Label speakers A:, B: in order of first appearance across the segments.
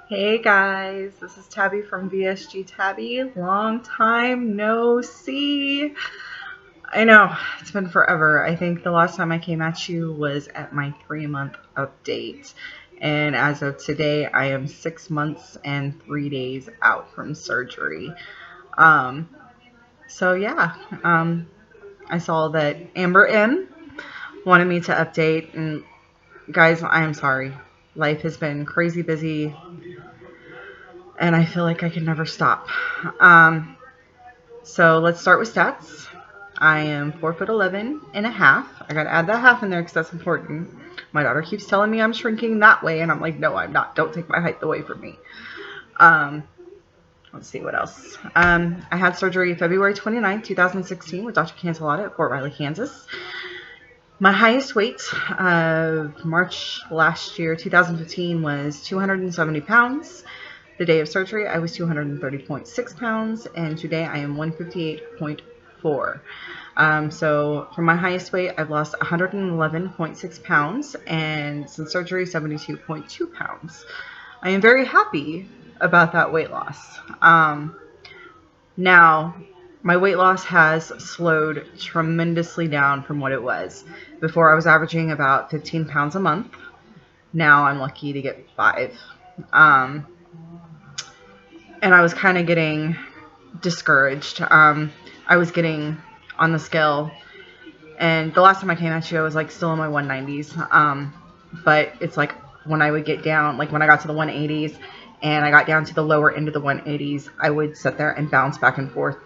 A: Hey guys, this is Tabby from VSG Tabby. Long time no see. I know, it's been forever. I think the last time I came at you was at my 3-month update. And as of today, I am 6 months and 3 days out from surgery. Um, so yeah, I saw that Amber M wanted me to update. And guys, I am sorry. Life has been crazy busy and I feel like I can never stop. So let's start with stats. I am 4'11" and a half. I gotta add that half in there because that's important. My daughter keeps telling me I'm shrinking that way, and I'm like, no, I'm not. Don't take my height away from me. Um, let's see what else. I had surgery February 29th, 2016 with Dr. Cantalata at Fort Riley, Kansas. My highest weight of March last year, 2015, was 270 pounds. The day of surgery, I was 230.6 pounds, and today I am 158.4. So from my highest weight, I've lost 111.6 pounds, and since surgery, 72.2 pounds. I am very happy about that weight loss. Now, my weight loss has slowed tremendously down from what it was. Before, I was averaging about 15 pounds a month. Now I'm lucky to get 5. And I was kind of getting discouraged. I was getting on the scale, and the last time I came at you, I was like still in my 190s. But it's like when I would get down, like when I got to the 180s and I got down to the lower end of the 180s, I would sit there and bounce back and forth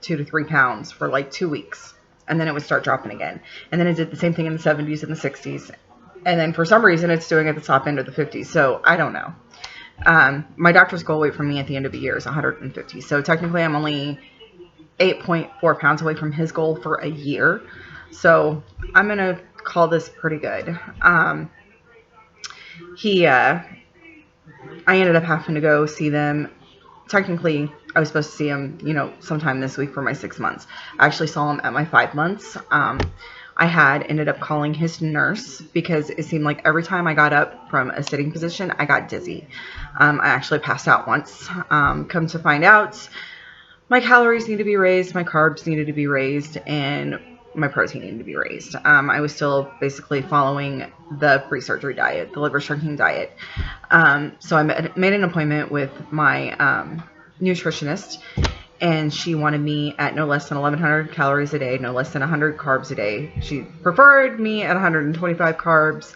A: 2 to 3 pounds for like 2 weeks. And then it would start dropping again. And then it did the same thing in the 70s and the 60s. And then for some reason, it's doing at the top end of the 50s. So I don't know. My doctor's goal weight for me at the end of the year is 150. So technically, I'm only 8.4 pounds away from his goal for a year. So I'm going to call this pretty good. I ended up having to go see them. Technically, I was supposed to see him, sometime this week for my 6 months. I actually saw him at my 5 months. I had ended up calling his nurse because it seemed like every time I got up from a sitting position, I got dizzy. I actually passed out once. Come to find out, my calories need to be raised, my carbs needed to be raised, and my protein needed to be raised. I was still basically following the pre-surgery diet, the liver shrinking diet. So I made an appointment with my nutritionist, and she wanted me at no less than 1,100 calories a day, no less than 100 carbs a day. She preferred me at 125 carbs,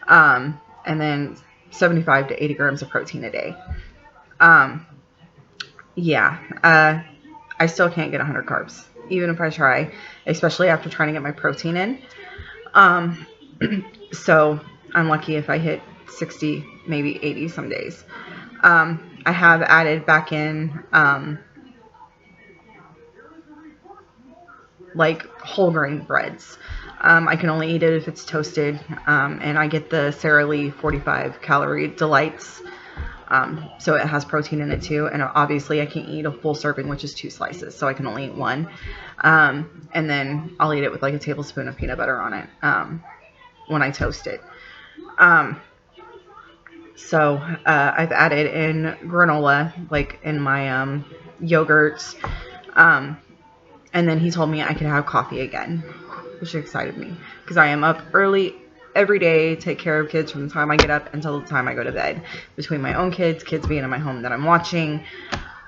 A: and then 75 to 80 grams of protein a day. I still can't get 100 carbs, even if I try, especially after trying to get my protein in. So I'm lucky if I hit 60, maybe 80 some days. I have added back in like whole grain breads. I can only eat it if it's toasted, and I get the Sara Lee 45 calorie delights. So it has protein in it too, and obviously I can't eat a full serving, which is 2 slices, so I can only eat 1. And then I'll eat it with like a tablespoon of peanut butter on it when I toast it. So I've added in granola, like in my yogurts. And then he told me I could have coffee again, which excited me because I am up early every day, take care of kids from the time I get up until the time I go to bed, between my own kids being in my home that I'm watching.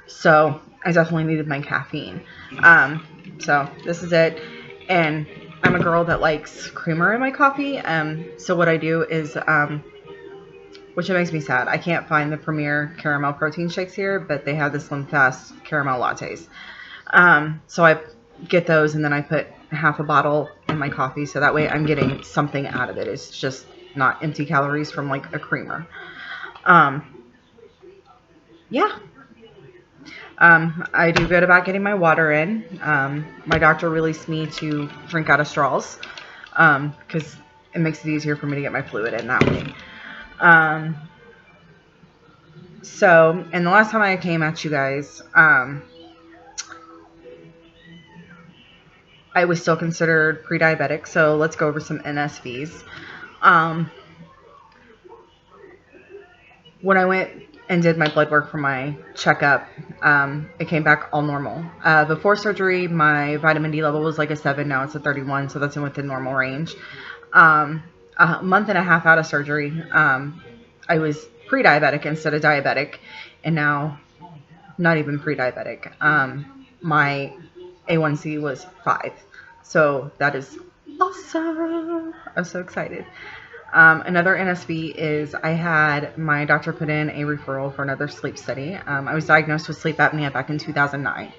A: So I definitely needed my caffeine. So this is it. And I'm a girl that likes creamer in my coffee. So what I do is, which it makes me sad, I can't find the Premier caramel protein shakes here, but they have the Slim Fast caramel lattes. So I get those, and then I put half a bottle in my coffee, so that way I'm getting something out of it. It's just not empty calories from like a creamer. I do good about getting my water in. My doctor released me to drink out of straws because it makes it easier for me to get my fluid in that way. And the last time I came at you guys, I was still considered pre-diabetic, so let's go over some NSVs. when I went and did my blood work for my checkup, it came back all normal. Before surgery, my vitamin D level was like a 7. Now it's a 31, so that's within normal range. A month and a half out of surgery, I was pre-diabetic instead of diabetic, and now not even pre-diabetic. My A1C was 5, so that is awesome. I'm so excited. Another NSV is I had my doctor put in a referral for another sleep study. I was diagnosed with sleep apnea back in 2009.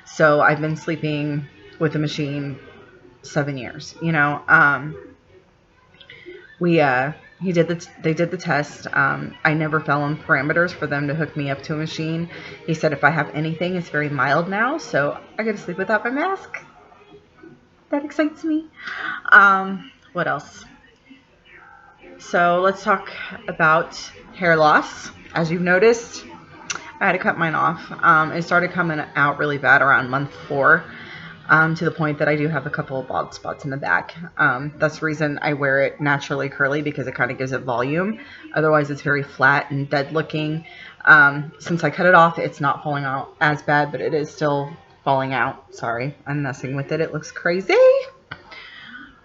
A: So I've been sleeping with the machine 7 years, you know. They did the test. I never fell on parameters for them to hook me up to a machine. He said if I have anything, it's very mild now, so I get to sleep without my mask. That excites me. What else? So let's talk about hair loss. As you've noticed, I had to cut mine off. It started coming out really bad around month 4, to the point that I do have a couple of bald spots in the back. That's the reason I wear it naturally curly, because it kind of gives it volume. Otherwise, it's very flat and dead looking. Since I cut it off, it's not falling out as bad, but it is still falling out. Sorry, I'm messing with it. It looks crazy.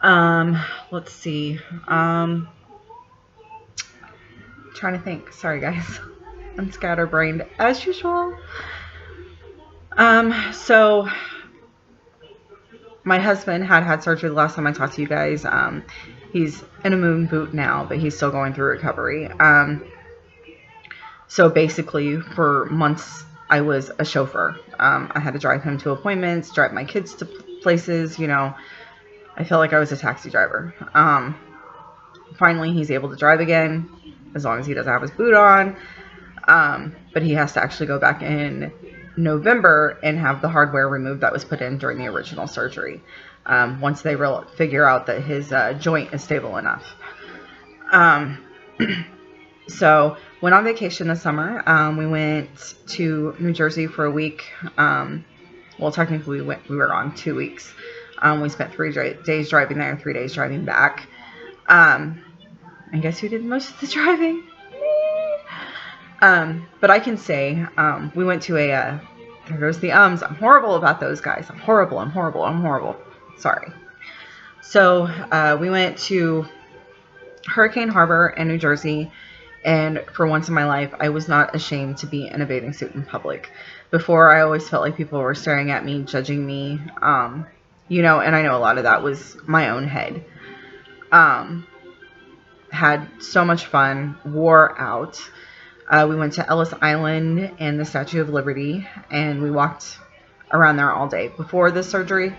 A: Let's see. Trying to think. Sorry, guys. I'm scatterbrained as usual. So my husband had surgery the last time I talked to you guys. He's in a moon boot now, but he's still going through recovery. So basically, for months, I was a chauffeur. I had to drive him to appointments, drive my kids to places. You know, I felt like I was a taxi driver. Finally, he's able to drive again, as long as he doesn't have his boot on. But he has to actually go back in November and have the hardware removed that was put in during the original surgery, once they figure out that his joint is stable enough. So went on vacation this summer. We went to New Jersey for a week. Well, technically we were on 2 weeks. We spent 3 days driving there, 3 days driving back. I guess who did most of the driving? But I can say, we went to there goes the ums. I'm horrible about those guys. I'm horrible. Sorry. So, we went to Hurricane Harbor in New Jersey, and for once in my life, I was not ashamed to be in a bathing suit in public. Before, I always felt like people were staring at me, judging me, you know, and I know a lot of that was my own head. Had so much fun, wore out. We went to Ellis Island and the Statue of Liberty, and we walked around there all day. Before this surgery,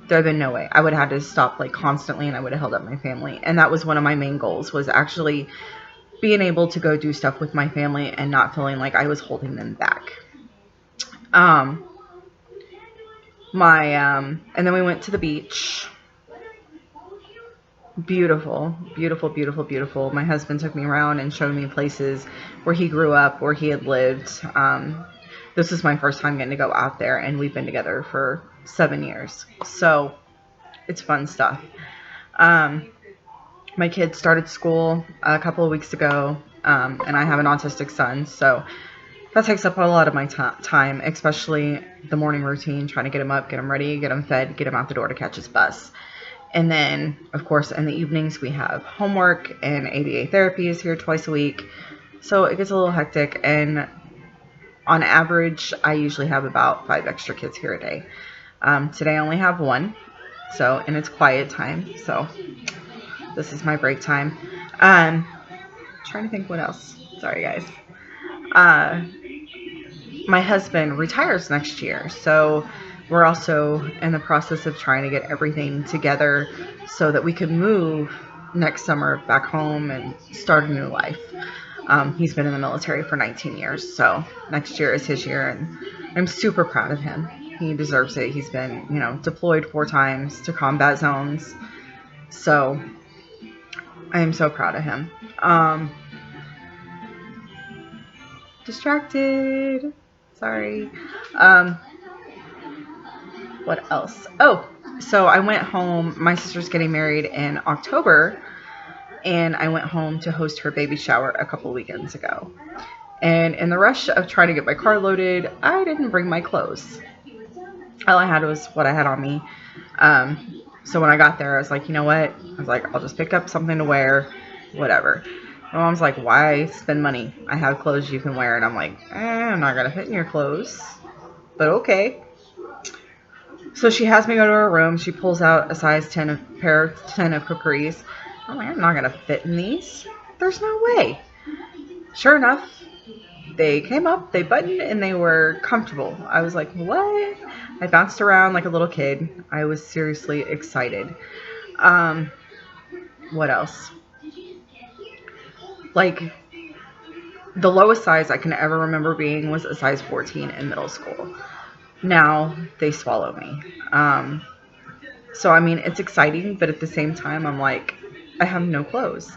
A: there had been no way. I would have had to stop like constantly, and I would have held up my family. And that was one of my main goals, was actually being able to go do stuff with my family and not feeling like I was holding them back. And then we went to the beach. Beautiful. My husband took me around and showed me places where he grew up, where he had lived. This was my first time getting to go out there, and we've been together for 7 years. So it's fun stuff. My kids started school a couple of weeks ago, and I have an autistic son, so that takes up a lot of my time, especially the morning routine, trying to get him up, get him ready, get him fed, get him out the door to catch his bus. And then, of course, in the evenings, we have homework, and ABA therapy is here twice a week. So it gets a little hectic, and on average, I usually have about 5 extra kids here a day. Today I only have 1, and it's quiet time, so this is my break time. Trying to think what else. Sorry, guys. My husband retires next year, so we're also in the process of trying to get everything together so that we can move next summer back home and start a new life. He's been in the military for 19 years, so next year is his year, and I'm super proud of him. He deserves it. He's been, deployed 4 times to combat zones, so I am so proud of him. Distracted. Sorry. What else? Oh, so I went home. My sister's getting married in October. and I went home to host her baby shower a couple weekends ago. And in the rush of trying to get my car loaded, I didn't bring my clothes. All I had was what I had on me. So when I got there, I was like, you know what? I was like, I'll just pick up something to wear, whatever. My mom's like, why spend money? I have clothes you can wear. And I'm like, I'm not going to fit in your clothes. But okay. So she has me go to her room. She pulls out a size 10 of pair of 10 of cookeries. I'm like, I'm not going to fit in these. There's no way. Sure enough, they came up, they buttoned, and they were comfortable. I was like, what? I bounced around like a little kid. I was seriously excited. What else? Like, the lowest size I can ever remember being was a size 14 in middle school. Now they swallow me. So, I mean, it's exciting, but at the same time, I'm like, I have no clothes.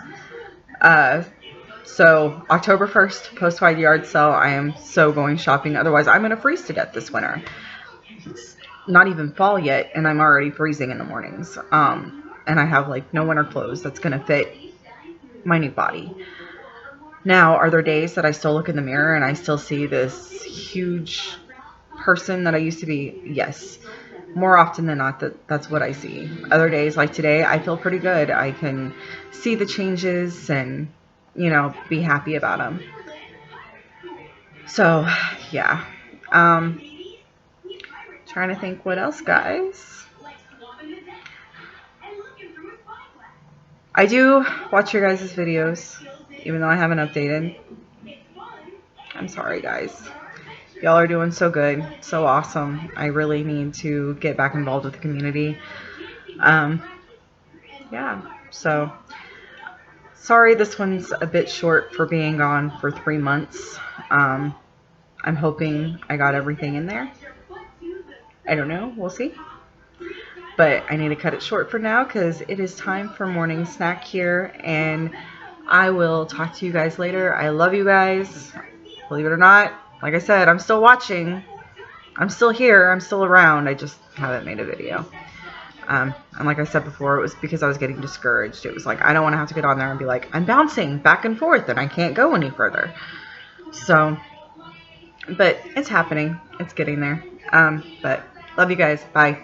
A: So October 1st, post-wide yard sale, I am so going shopping. Otherwise, I'm going to freeze to death this winter. It's not even fall yet, and I'm already freezing in the mornings. And I have, like, no winter clothes that's going to fit my new body. Now, are there days that I still look in the mirror and I still see this huge person that I used to be? Yes. More often than not, that's what I see. Other days, like today, I feel pretty good. I can see the changes and, you know, be happy about them. So, yeah. Trying to think what else, guys. I do watch your guys' videos, even though I haven't updated. I'm sorry, guys. Y'all are doing so good, so awesome. I really need to get back involved with the community. Yeah, so sorry this one's a bit short for being gone for 3 months. I'm hoping I got everything in there. I don't know. We'll see. But I need to cut it short for now because it is time for morning snack here. And I will talk to you guys later. I love you guys. Believe it or not, like I said, I'm still watching. I'm still here. I'm still around. I just haven't made a video. And like I said before, it was because I was getting discouraged. It was like, I don't want to have to get on there and be like, I'm bouncing back and forth and I can't go any further. So, but it's happening. It's getting there. But love you guys. Bye.